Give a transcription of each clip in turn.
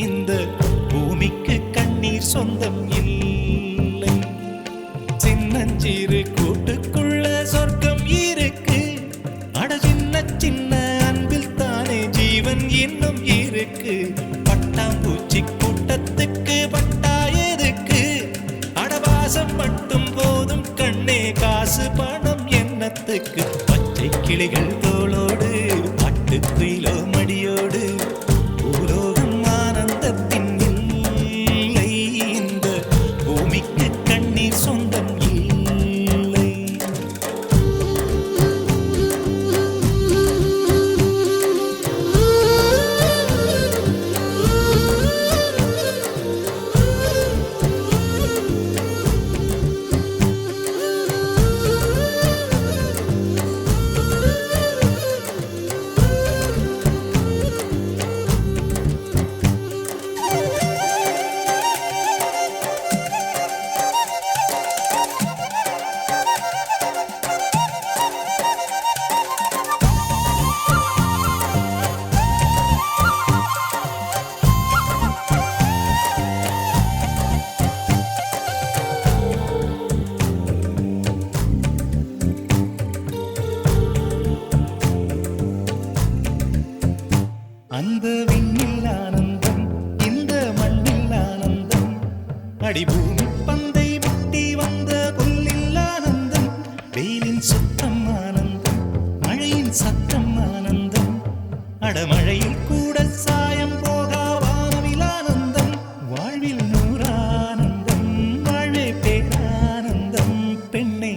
இந்த பூமிக்கு கண்ணீர் சொந்தம் இல்லை. சின்னஞ்சிறு கூட்டுக்குள்ள சொர்க்கம் இருக்கு. அட சின்ன சின்ன அன்பில் தானே ஜீவன் இன்னும் இருக்கு. பட்டாம்பூச்சி கூட்டத்துக்கு பட்டா எதுக்கு? அடவாசம் மட்டும் போதும் கண்ணே, காசு பணம் என்னத்துக்கு? பச்சை கிளிகள் தோளோடு பட்டுக்குயிலோ மடியோடு பூலோகம் ஆனந்தத்தின் இல்லை. இந்த பூமிக்கு கண்ணீர் சொந்தம் இல்லை. அந்த விண்ணில் ஆனந்தம், இந்த மண்ணில் ஆனந்தம். அடிபூமி பந்தை முட்டி வந்த புல்லில் ஆனந்தம். வெயிலின் சுத்தம் ஆனந்தம், மழையின் சத்தம் ஆனந்தம். அடமழையில் கூட சாயம் போகா வானவில் ஆனந்தம். வாழ்வில் நூறானந்தம், வாழ்வே பேரானந்தம். பெண்ணை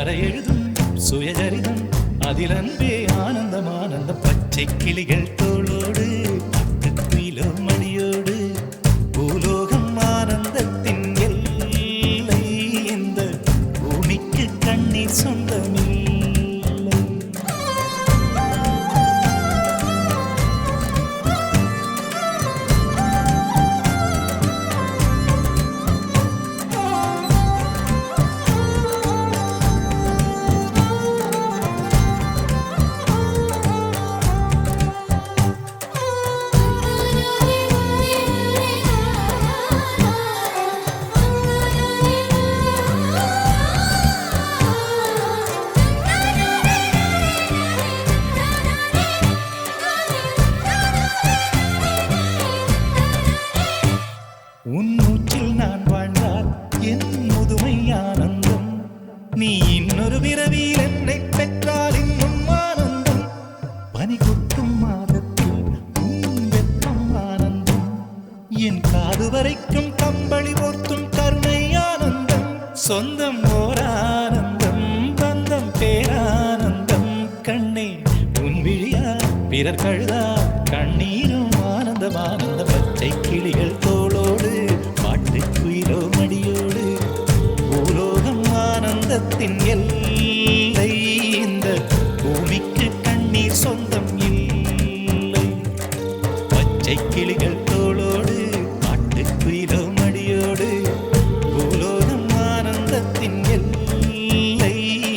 அறையெழுதும் சுயசரிதம், அதில் அன்பே ஆனந்தம் ஆனந்தம். பச்சை கிளிகள் தோளோடு பட்டுக்குயிலோ மடியோடு பூலோகம் ஆனந்தத்தின் எல்லை. இந்த பூமிக்கு கண்ணீர் சொந்தமில்லை. உன் மூச்சில் நான் வாழ்ந்தால் என் முதுமை ஆனந்தம். நீ இன்னொரு பிறவியில் என்னை பெற்றால் இன்னும் ஆனந்தம். பனி கொட்டும் மாதத்தில் உன் வெப்பம் ஆனந்தம். என் காது வரைக்கும் கம்பளி போர்த்தும் கருணை ஆனந்தம். சொந்தம் ஓர் ஆனந்தம், பந்தம் பேரானந்தம். கண்ணே உன் விழியா பிறர் கழுதா கண்ணீரும் ஆனந்தம் ஆனந்தம். பச்சை கிளிகள் தோளோடு பாட்டுக்குயிலோ மடியோடு பூலோகம் ஆனந்தத்தின் எல்லை. இந்த பூமிக்கு கண்ணீர் சொந்தம் இல்லை. பச்சை கிளிகள் தோளோடு பாட்டுக்குயிலோ மடியோடு பூலோகம் ஆனந்தத்தின் எல்லை.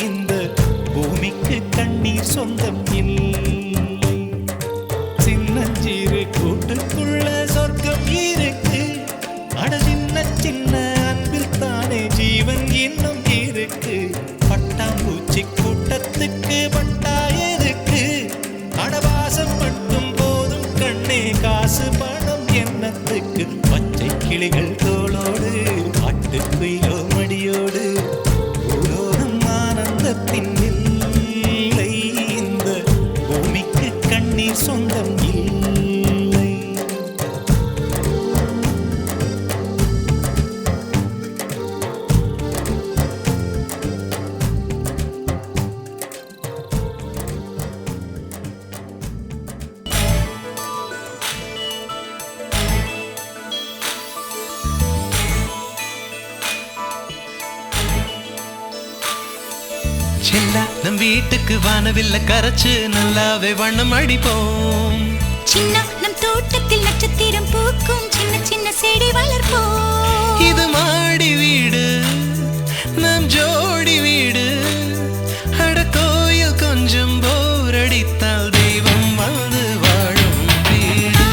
இந்த பூமிக்கு கண்ணீர் சொந்தம் இல்லை. சின்னஞ்சிறு கூட்டுக்குள்ள சொர்க்கம் இருக்கு. அட சின்ன சின்ன அன்பில் தானே ஜீவன் இன்னும் இருக்கு. பட்டாம்பூச்சி கூட்டத்துக்கு பட்டா எதுக்கு? அடவாசம் மட்டும் போதும் கண்ணே, காசு பணம் என்னத்துக்கு? பச்சை கிளிகள் தோளோடு பாட்டுக்குயிலோ மடியோடு பூலோகம் ஆனந்தத்தின் இல்லை. இந்த பூமிக்கு கண்ணீர் சொந்தம் இல்லை. செல்லா நம் வீட்டுக்கு வானவில்ல கரைச்சு நல்லாவே வண்ணம் அடிப்போம். சின்ன நம் தோட்டத்தில் நட்சத்திரம் பூக்கும், சின்ன சின்ன செடி வளர்ப்போம். இது மாடி வீடு, நம் ஜோடி வீடு. அட கோயில் கொஞ்சம் போர் அடித்தால் தெய்வம் வந்து வாழும் வீடு.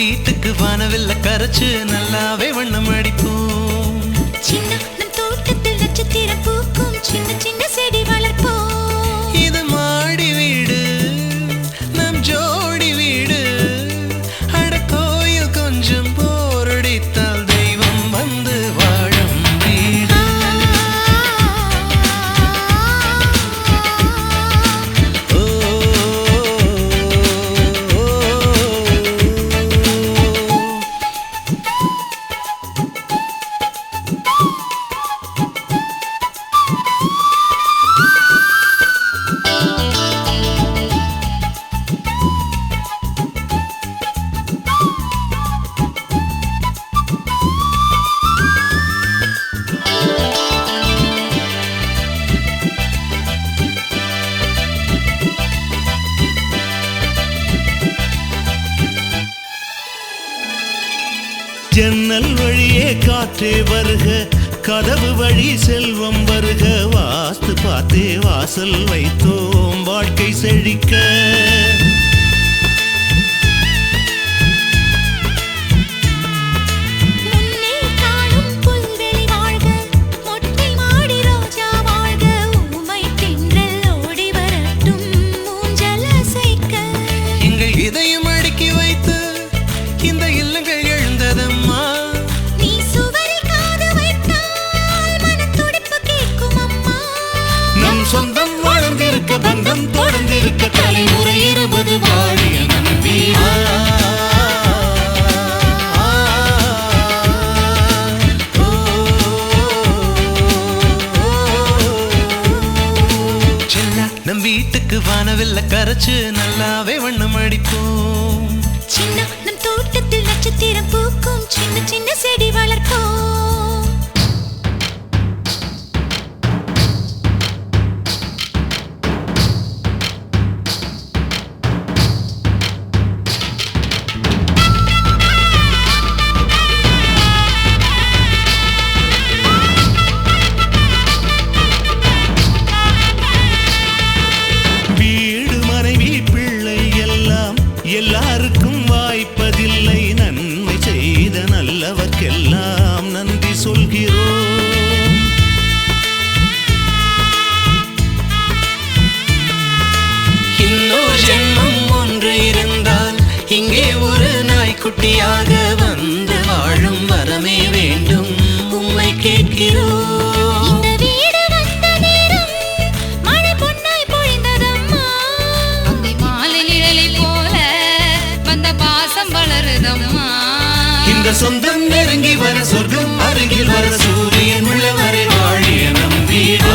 வீட்டுக்கு வானவில்ல கரைச்சு நல்லாவே வண்ணம் அடிப்போம். சின்ன நம் தோட்டத்தில் நட்சத்திரம் பூக்கும் சின்ன சின்ன செடி வளர்ப்போம். இது மாடி வீடு நம் ஜோடி வீடு. அட கோயில் கொஞ்சம் போரடித்தால் தெய்வம் வந்து வாழும் வீடு. ஓ, ஜன்னல் வழியே காற்றே வருக, கதவு வழி செல்வம் வருக. வாஸ்து பார்த்தே வாசல் வைத்தோம் வாழ்க்கை செழிக்க. முன்னே காணும் புல்வெளி வாழ்க, மொட்டை மாடி ரோஜா வாழ்க. ஊமை தென்றல் ஓடி வரட்டும் ஊஞ்சல் அசைக்க. எங்கள் இதயம் அடுக்கி வைத்து இந்த இல்லங்கள் எழுந்ததம்மா. நீ சுவரில் காது வைத்தால் மனத்துடிப்பு கேட்கும் அம்மா. நம் சொந்தம் வாழ்ந்திருக்க, பந்தம் தொடர்ந்திருக்க, தலைமுறை 20 வாழிய நம் வீடு. செல்லா நம் வீட்டுக்கு வானவில்ல கரைச்சு நல்லாவே வண்ணம் அடிப்போம். சின்ன நம் தோட்டத்தில் நட்சத்திரம் பூக்கும் சின்ன சின்ன செடி வளர்ப்போம். வீடு மனைவி பிள்ளை எல்லாம் எல்லாருக்கும் வாய்ப்பதில்லை. நன்மை செய்த நல்லவர்க்கெல்லாம் நன்றி சொல்கிறோம். இன்னொரு ஜென்மம் ஒன்று இருந்தால் இங்கே ஒரு நாய்க்குட்டியாக வந்து வாழும் வரமே வேண்டும் உம்மை கேட்கிறோம். இந்த வீடு வந்த நேரம் மழை பொன்னாய் பொழிந்ததம்மா. அந்தி மாலை நிழலை போல வந்த பாசம் வளருதம்மா. இந்த சொந்தம் நெருங்கி வர, சொர்க்கம் அருகில் வர, சூரியன் உள்ளவரை வாழிய நம் வீடு.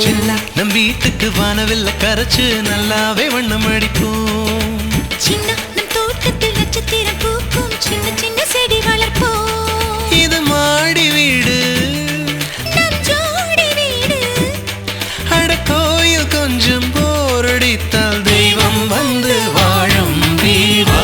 செல்லா நம் வீட்டுக்கு வானவில்ல கரைச்சு நல்லாவே வண்ணம் அடிப்போம். சின்ன நம் தோட்டத்தில் நட்சத்திரம் பூக்கும் சின்ன சின்ன செடி வளர்ப்போம். இது மாடி வீடு நம் ஜோடி வீடு. அட கோயில் கொஞ்சம் போரடித்தால் தெய்வம் வந்து வாழும் வீடு.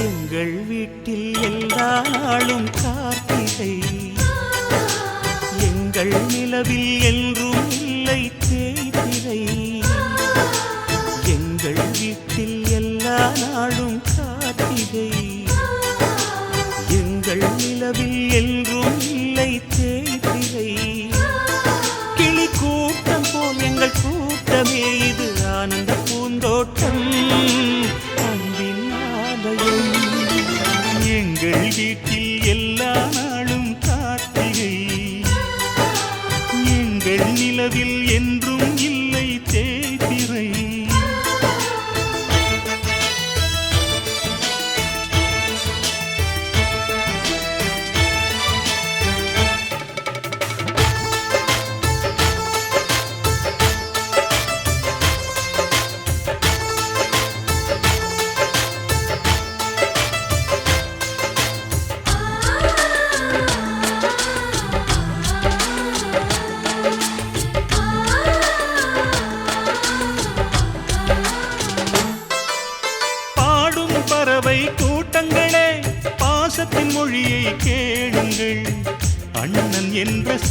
எங்கள் வீட்டில் எல்லா நாளும் கார்த்திகை. எங்கள் நிலவில் என்றும் இல்லை தேய்பிறை. எங்கள் வீட்டில் எல்லா நாளும் கார்த்திகை. எங்கள் நிலவில் என்றும் இல்லை தேய்பிறை. கிளி கூட்டம் போல் எங்கள் கூட்டமே இது ஆனந்த பூந்தோட்டம் அன்பின் ஆலயம். எங்கள் வீட்டில் எல்லா நாளும் கார்த்திகை. எங்கள் நிலவில் என்றும் இல்லை தேய்பிறை.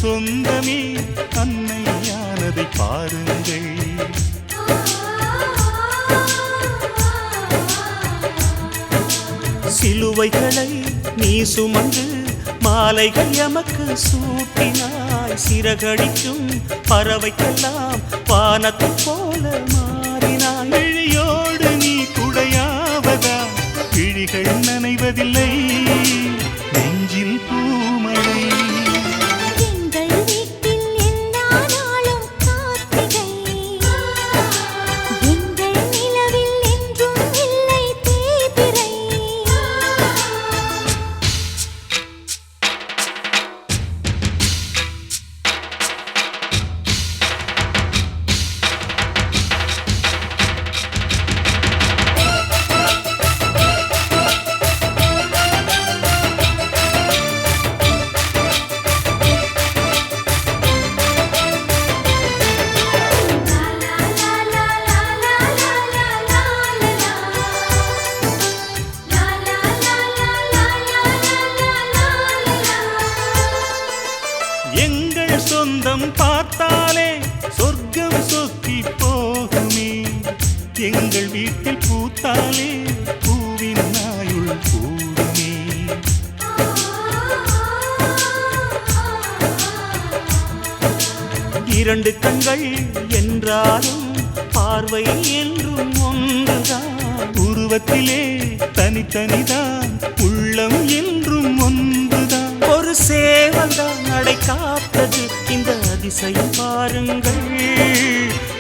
சொந்தமே அன்னையானதை பாருங்கள். சிலுவைகளை நீ சுமந்து மாலைகள் எமக்கு சூட்டினாய். சிறகடிக்கும் பறவைக்கெல்லாம் வானத்தை போல மாறினாய். விழியோடு நீ குடையாவதா விழிகள் நனைவதில்லை நெஞ்சில் பூமழை. எங்கள் சொந்தம் பார்த்தாலே சொர்க்கம் சொக்கி போகுமே. எங்கள் வீட்டில் பூத்தாலே பூவின் நாயுள் கூடுமே. இரண்டு கண்கள் என்றாலும் பார்வை என்றும் ஒன்றுதான். உருவத்திலே தனித்தனிதான் உள்ளம் என்றும் ஒன்றுதான். ஒரு சேவல்தான் நடை காத்தது இந்த அதிசயம் பாருங்கள்.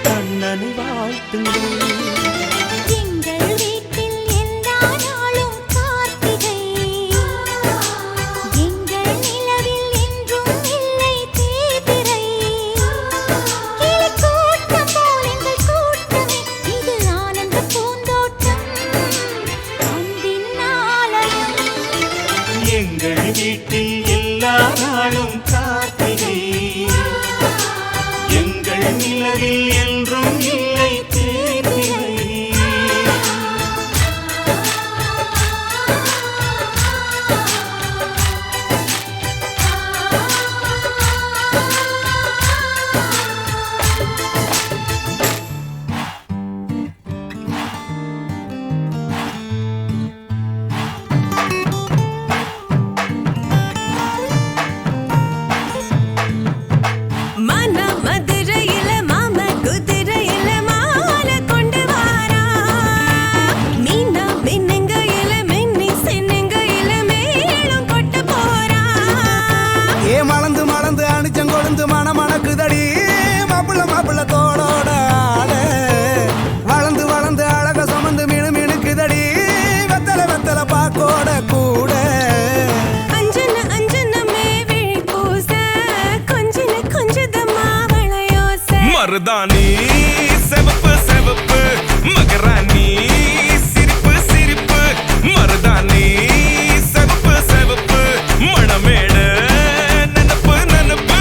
கண்ணனை வாழ்த்துங்கள். எங்கள் வீட்டில் எல்லா நாளும் கார்த்திகை. எங்கள் நிலவில் என்றும் இல்லை தேய்பிறை. மருதாணி செவப்பு செவப்பு மகராணி சிரிப்பு சிரிப்பு. மருதாணி செவப்பு செவப்பு மணமேட நனப்பு நனப்பு.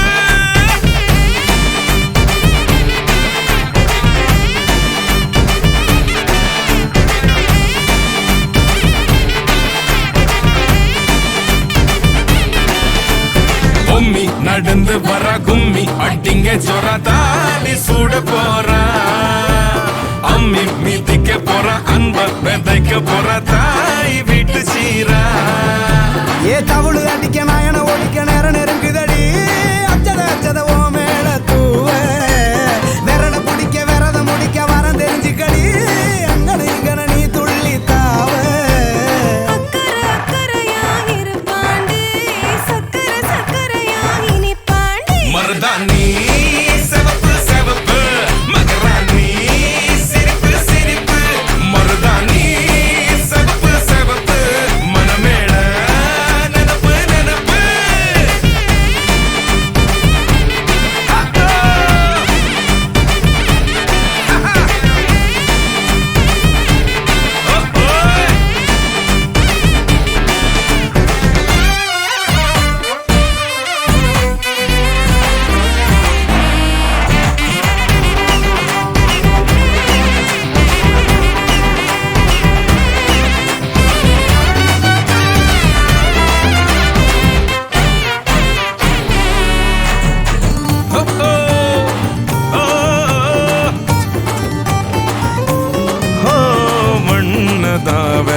பொம்மி நடந்து வர கும்மி அட்டிங்க ஜொரா தாலி சூட போறா. அம்மி மீதிக்க போற அன்ப விதைக்க போற தாய் வீட்டு சீரா. ஏ தவுளு அடிக்க நாயன ஒடிக்க நேரம் நெருங்குதடி. அச்சத அச்சத ஓ மேல தூவ விரட பிடிக்க விரத முடிக்க வரம் தெரிஞ்சுக்கடி. அங்கன இங்கன நீ துள்ளி தாவ. மருதாணி செவப்பு செவப்பு மகராணி சிரிப்பு சிரிப்பு. மருதாணி செவப்பு செவப்பு மணமேட நனப்பு நனப்பு.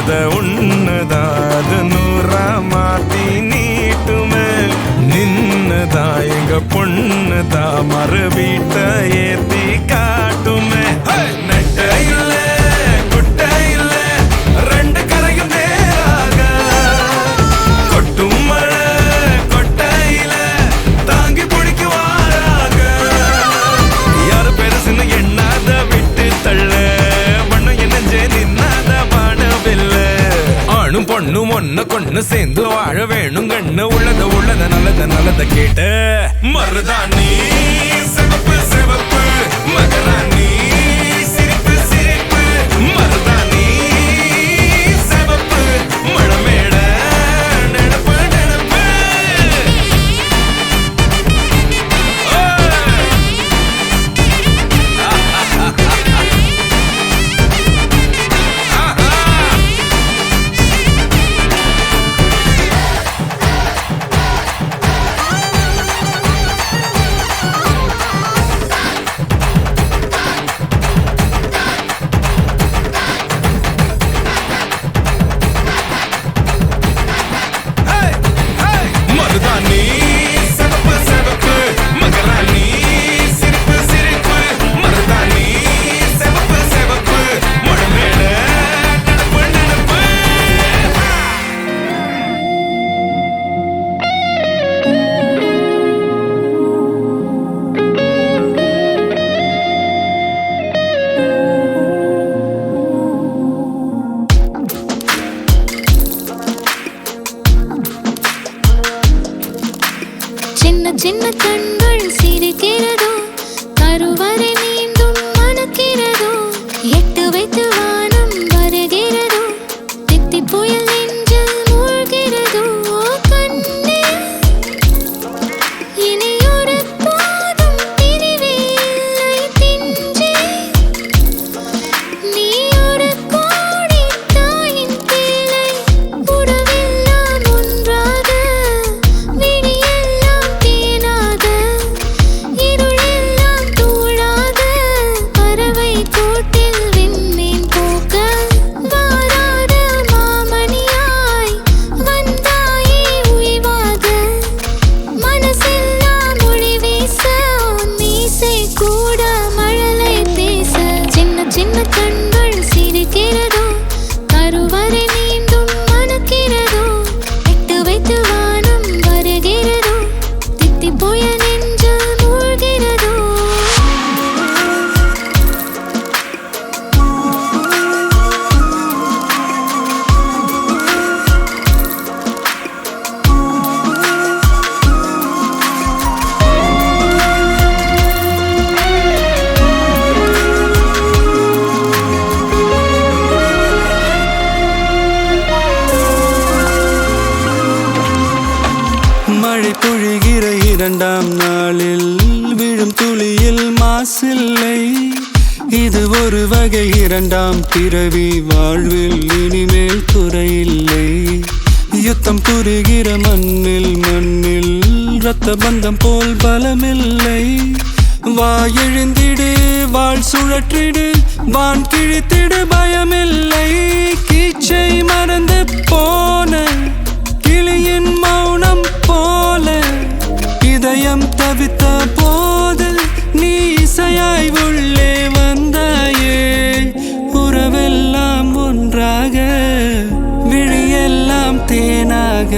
கதை ஒண்ணுதான் அது நூறா மாத்தி நீட்டுமே நின்னுதா எங்க பொண்ணுதா மறு வீட்டை ஏத்தி காட்டுமே நெட்ட இல்ல குட்ட இல்ல ரெண்டு கரையும் நேராக கொட்டும் மழை கொட்டையில தாங்கி பிடிக்குவாராக யாரு பெருசுன்னு எண்ணாத விட்டு தள்ள மண்ணும் என்னஞ்சே நின்னாத பாடவில்ல ஆணும் பொண்ணும் ஒன்ன கொண்டு சேர்ந்து வாழ வேணும் கண்ணு உள்ளத நல்லத கேட்ட மருதாணி சிவப்பு சிவப்பு மகராணி சிரிப்பு சிரிப்பு மருதாணி சிவப்பு மணமேட நினப்பு நினப்பு மருதாணி சிவப்பு சிவப்பு மகராணி சிரிப்பு சிரிப்பு மருதாணி சிவப்பு சிவப்பு மணமேட நினப்பு நினப்பு சின்ன சின்ன கண்கள் சிரிக்கிறதோ கருவறை மீண்டும் மணக்கிறதோ எட்டு வைத்து வானம் வருகிறதோ தித்தி புயல் நெஞ்சில் மூழ்கிறதோ கண்ணே இனியொரு போதும் பிரிவே இல்லை பிஞ்சே நீ ஒரு கோடி தாயின் பிள்ளை உறவெல்லாம் ஒன்றாக விழியெல்லாம் தேனாக இருளெல்லாம் தூளாக பறவை கூட்டில் விண்மீன் போக்க வாராத மாமணியாய் வந்தாயே உய்வாக மனசெல்லாம் மொழி வீச மீசை கூட மழலை பேச சின்ன சின்ன கண்கள் சிரிக்கிறதோ கருவறை மீண்டும் மணக்கிறதோ எட்டு வைத்து வானம் வருகிறதோ தித்தி புயல் நெஞ்சில் மூழ்கிறதோ மழை பொழிகிற இரண்டாம் நாளில் விழும் துளியில் மாசில்லை இது ஒரு வகை இரண்டாம் பிறவி வாழ்வில் இனிமேல் குறையில்லை யுத்தம் புரிகிற மண்ணில் இரத்த பந்தம் போல் பலமில்லை வா எழுந்திடு வாழ் சுழற்றிடு வான் கிழித்திடு பயமில்லை கீச்சை மறந்து போன கிளியின் மௌனம் போல இதயம் தவித்த போது நீ இசையாய் உள்ளே வந்தாயே உறவெல்லாம் ஒன்றாக விழியெல்லாம் தேனாக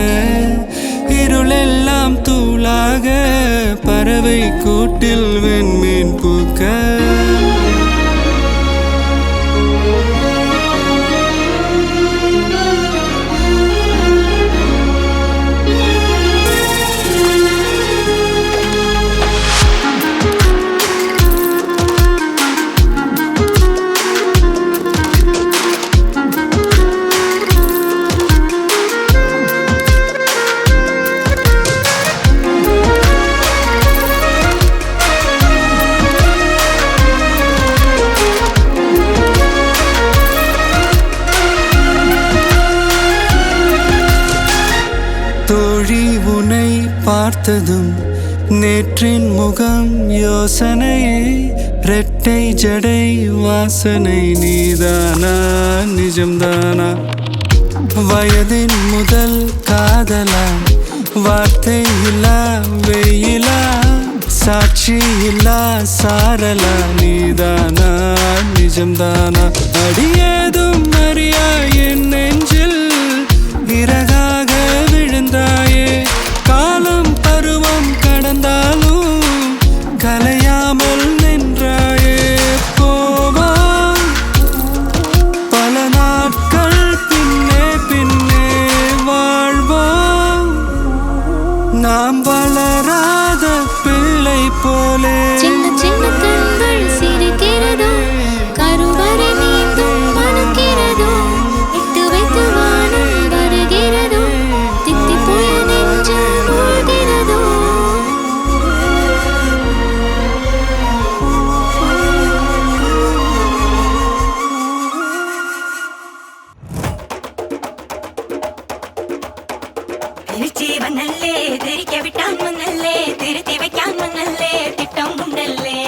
இருளெல்லாம் தூளாக பறவை கூட்டில் வெண்மீன் பூக்க பார்த்ததும் நேற்றின் முகம் யோசனையே ரெட்டை ஜடை வாசனை நீதானா நிஜம்தானா வயதின் முதல் காதலா வார்த்தை இல்லா வெயிலா சாட்சி இல்லா சாரலா நீதானா நிஜம்தானா அடியேதும் அறியா என் நெஞ்சில் இறகாக விழுந்தாயே காலம் பருவம் கடந்தாலும் கலையாமல் நின்றாயே போவா பல நாட்கள் பின்னே பின்னே வாழ்வோம் நாம் வளராத பிள்ளை போலே சின்ன சின்ன கண்கள் சிரிக்கிறதோ கருவறை நீந்தும் மணக்கிறதோ இட்டு வைத்து வானம் வருகிறதோ தித்தி போய நெஞ்சு மூழ்கிறதோ திருச்சி வண்ணல்லே திரிக்க விட்டான் மண்ணல்லே திருத்தி வைக்கான் மண்ணல்லே திட்டம் உண்டல்லே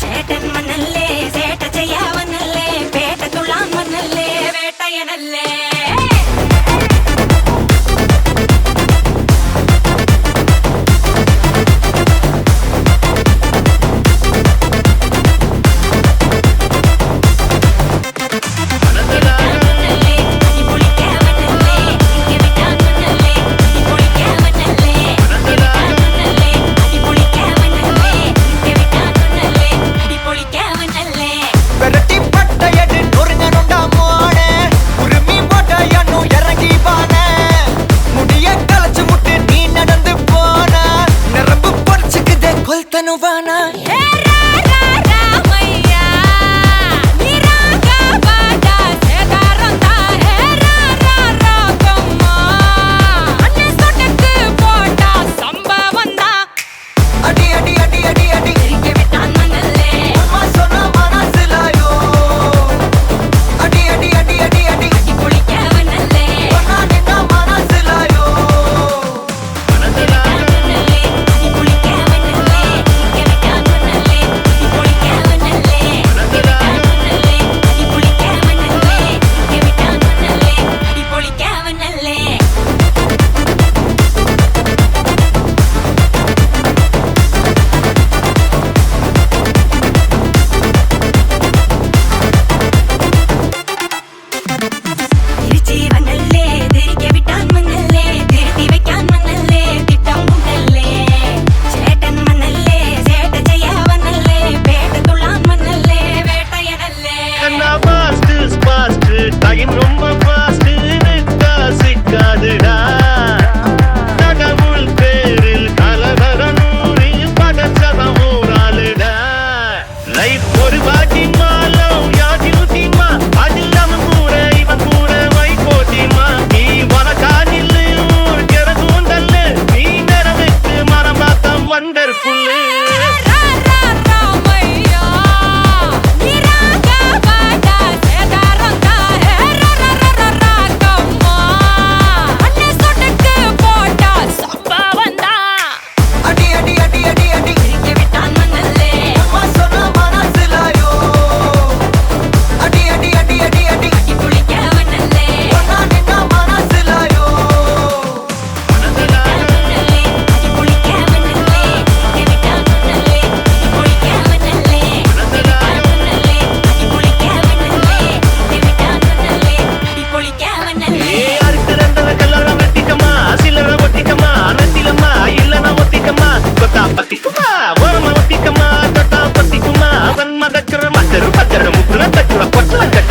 சேட்டன் மண்ணல்லே சேட்ட செய்யா வண்ணல்லே பேட்ட துள்ளான் மண்ணல்லே வேட்டையனல்லே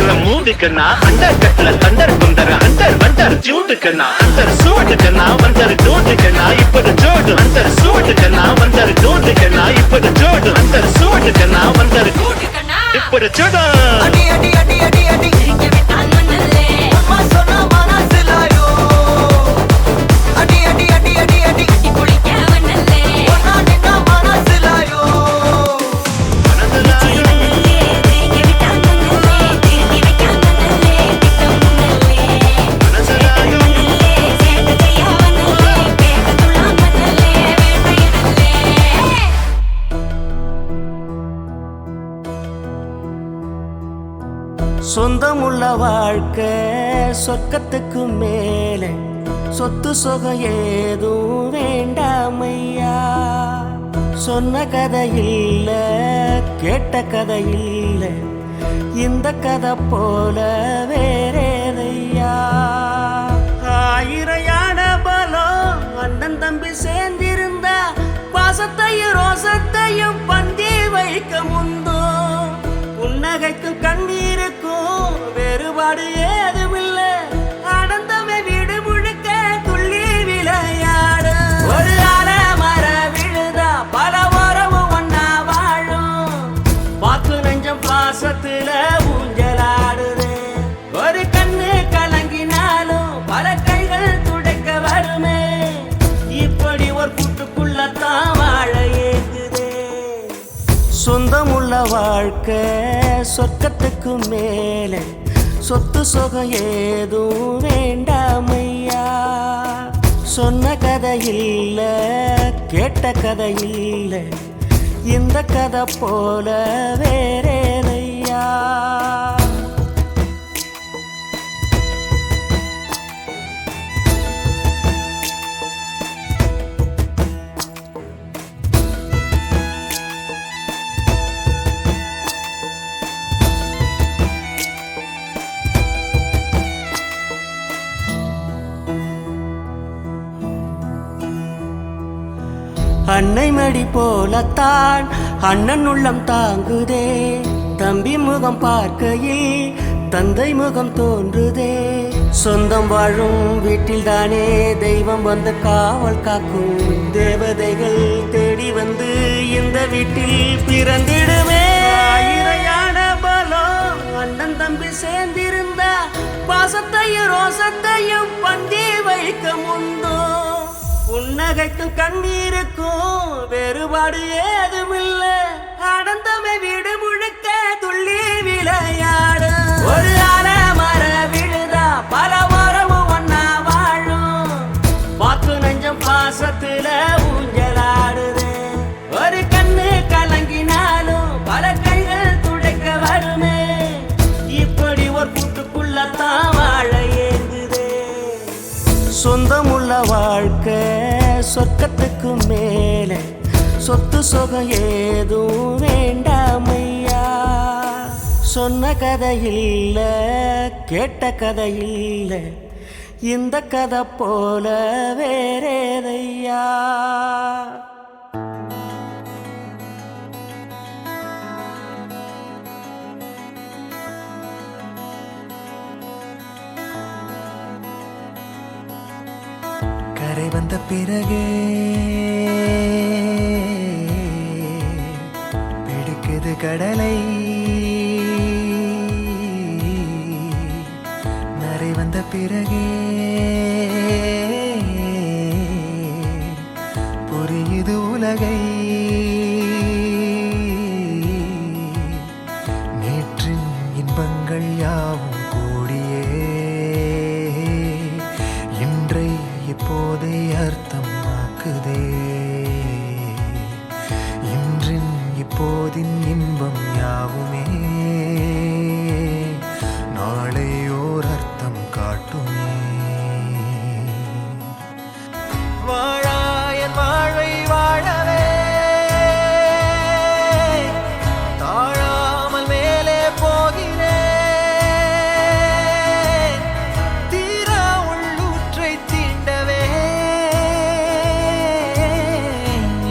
अंदर कटल अंदर कुंदर अंदर वंदर जूट करना अंदर सूट करना वंदर डोट करना इप्पद जोड़ अंदर सूट करना वंदर डोट करना इप्पद जोड़ अंदर सूट करना वंदर डोट करना इप्पद जोड़ अडी अडी अडी अडी अडी के बिटान मनले अम्मा सोना माना सिलायो अडी अडी अडी अडी अडी पुली क्या मनले ओना निना माना सिलायो சொந்தமுள்ள வாழ்க்கை சொர்க்கத்துக்கு மேலே சொத்து சொகம் ஏதும் வேண்டாமையா சொன்ன கதை இல்ல கேட்ட கதை இல்ல இந்த கதை போல வேறேதையா ஆயிரையான பலம் அண்ணன் தம்பி சேர்ந்திருந்தா பாசத்தையும் ரோசத்தையும் பந்தி வைக்க முந்தோ புன்னகைக்கும் கண்ணீருக்கும் வேறுபாடு ஏதுமில்ல ஆனந்தமே வீடு முழுக்க துள்ளி விளையாடு ஒரு மர விழுதா பல உறவும் ஒன்னா வாழும் வாக்கு நெஞ்சம் பாசத்துல ஊஞ்சலாடுது ஒரு கண்ணு கலங்கினாலும் பல கைகள் துடைக்க வருமே இப்படி ஒரு கூட்டுக்குள்ளத்தான் வாழ ஏங்குதே சொந்தமுள்ள வாழ்க்கை சொர்க்கத்துக்கு மேலே சொத்து சொகம் ஏதும் வேண்டாமையா சொன்ன கதை இல்ல கேட்ட கதை இல்ல இந்த கதை போல வேறேதையா அன்னை மடி போலத்தான் அண்ணன் உள்ளம் தாங்குதே தம்பி முகம் பார்க்கையில் தந்தை முகம் தோன்றுதே சொந்தம் வாழும் வீட்டில் தானே தெய்வம் வந்து காவல் காக்கும் தேவதைகள் தேடி வந்து இந்த வீட்டில் பிறந்திடுமே ஆயிரையான பலம் அண்ணன் தம்பி சேர்ந்திருந்தா பாசத்தையும் ரோசத்தையும் பந்தி வைக்க முந்தோ புன்னகைக்கும் கண்ணீருக்கும் வேறுபாடு ஏதுமில்ல ஆனந்தமே வீடு முழுக்க துள்ளி விளையாடு ஒரு மர விழுதா பல உறவும் ஒன்னா வாழும் வாக்கு நெஞ்சம் பாசத்துல ஊஞ்சலாடுது ஒரு கண்ணு கலங்கினாலும் பல கைகள் துடைக்க வருமே இப்படி ஒரு கூட்டுக்குள்ளத்தான் வாழ ஏங்குதே சொந்தமுள்ள வாழ்க்கை சொர்க்கத்துக்கு மேலே சொத்து சொகம் ஏதும் வேண்டாமையா சொன்ன கதை இல்ல கேட்ட கதை இல்ல இந்த கதை போல வேறேதையா கரை வந்த பிறகு பிடிக்குது கடலை நரை வந்த பிறகு புரியுது உலகை நேற்றின் இன்பங்கள் யாவும் கூடியே இன்றை இப்போதை அர்த்தமாக்குதே இன்றின் இப்போதின் இன்பம் யாவுமே நாளை ஓர் அர்த்தம் காட்டுமே வாழாயன் வாழ்வை வாழவே தாழாமல் மேலே போகிறேன் தீரா உள்ளூற்றை தீண்டவே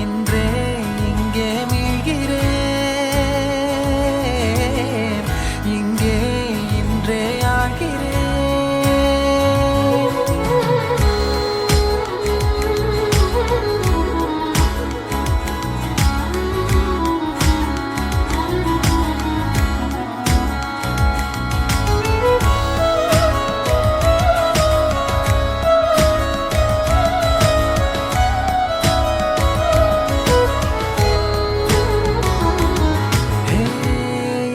இன்றே இங்கே மீள்கிறேன் இங்கே இன்றே ஆகிறேன்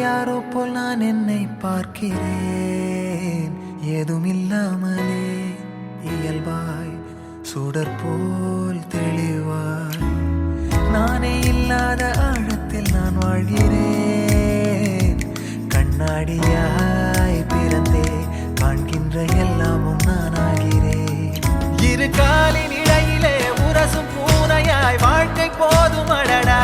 யாரோ போல் நான் என்னை பார்க்கிறேன் ஏதுமில்லாமலே இயல்பாய் சுடர் போல் தெளிவாய் நானே இல்லாத ஆழத்தில் நான் வாழ்கிறேன் கண்ணாடியாய் போதும் அடடா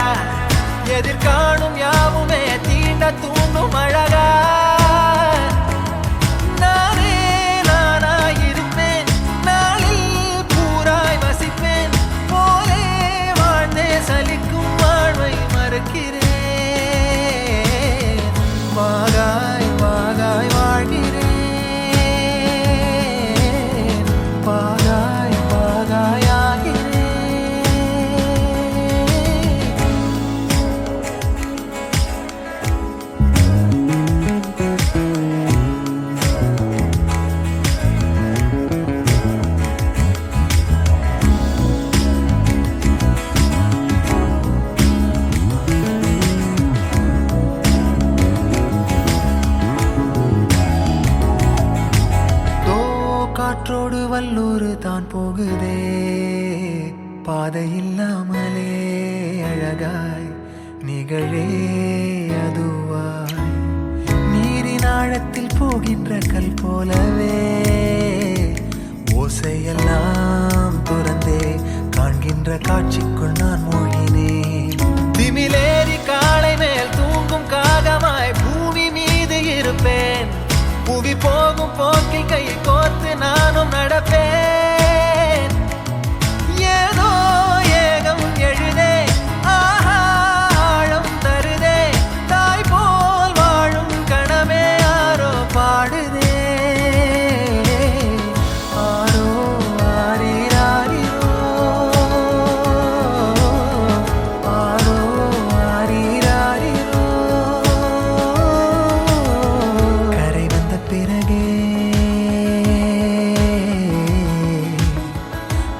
எதிர்காணும் யாவுமே தீண்ட தூண்டும் அழகா நானே நானாயிருப்பேன் நாளில் பூராய் வசிப்பேன் போலே வாழ்ந்தே சலிக்கும் வாழ்வை மறுக்கிறேன் வாகாய் வாகாய் வாழ்கிறேன் வாகாய் வாகாய் ஆகிறேன் காற்றோடு வல்லூர் தான் போகுதே பாதை இல்லாமலே அழகாய் நிகழே அதுவாய் நீரின் ஆழத்தில் போகின்ற கல் போலவே ஓசையெல்லாம் துறந்தே காண்கின்ற காட்சிக்குள் நான் மூழ்கினேன் திமிலேறி காலை மேல் தூங்கும் காகமாய் பூமி மீது இருப்பேன் புவி போகும் போக்கில் கை கோர்த்து நானும் நடப்பேன் ஏதோ ஏகம் எழுதே ஆழம் தருதே தாய் போல் வாழும் கணமே ஆரோ பாடுதே ஆரோ ஆரீராரிரோ ஆரோ ஆரீராரிரோ கரை வந்த பிறகே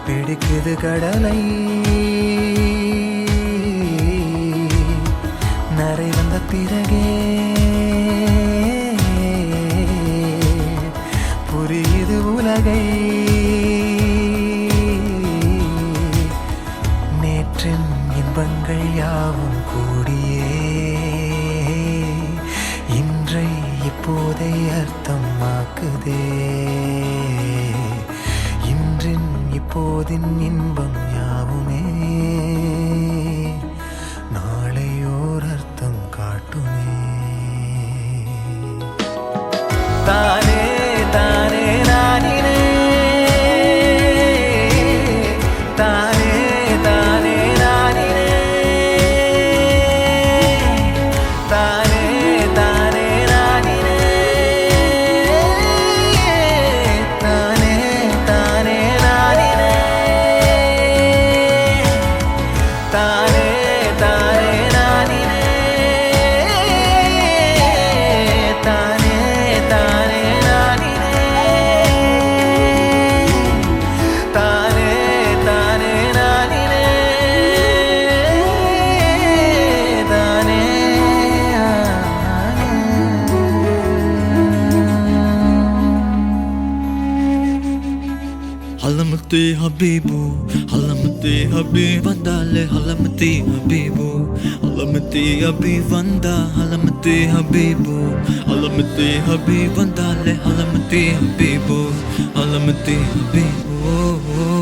பிடிக்குது கடலை நரை வந்த பிறகே புரியுது உலகை நேற்றின் இன்பங்கள் யாவும் கூடியே இன்றை இப்போதை அர்த்தமாக்குதே இன்றின் இப்போதின் இன்பம் யாவுமே நாளையோர் அர்த்தம் காட்டுமே தானே தானே நானினே தானே தானே நானினே தானே தானே நானினே தானே தானே நானினே தானே தானே நானினே தானே தானே நானினே தானே தானே நானினே தானே Halamati Habibu, Halamati Habib Vandale, Halamati Habibu, Halamati Habib Vanda, Halamati Habibu, Halamati Habib Vandale, Halamati Habibu, Halamati Habibu.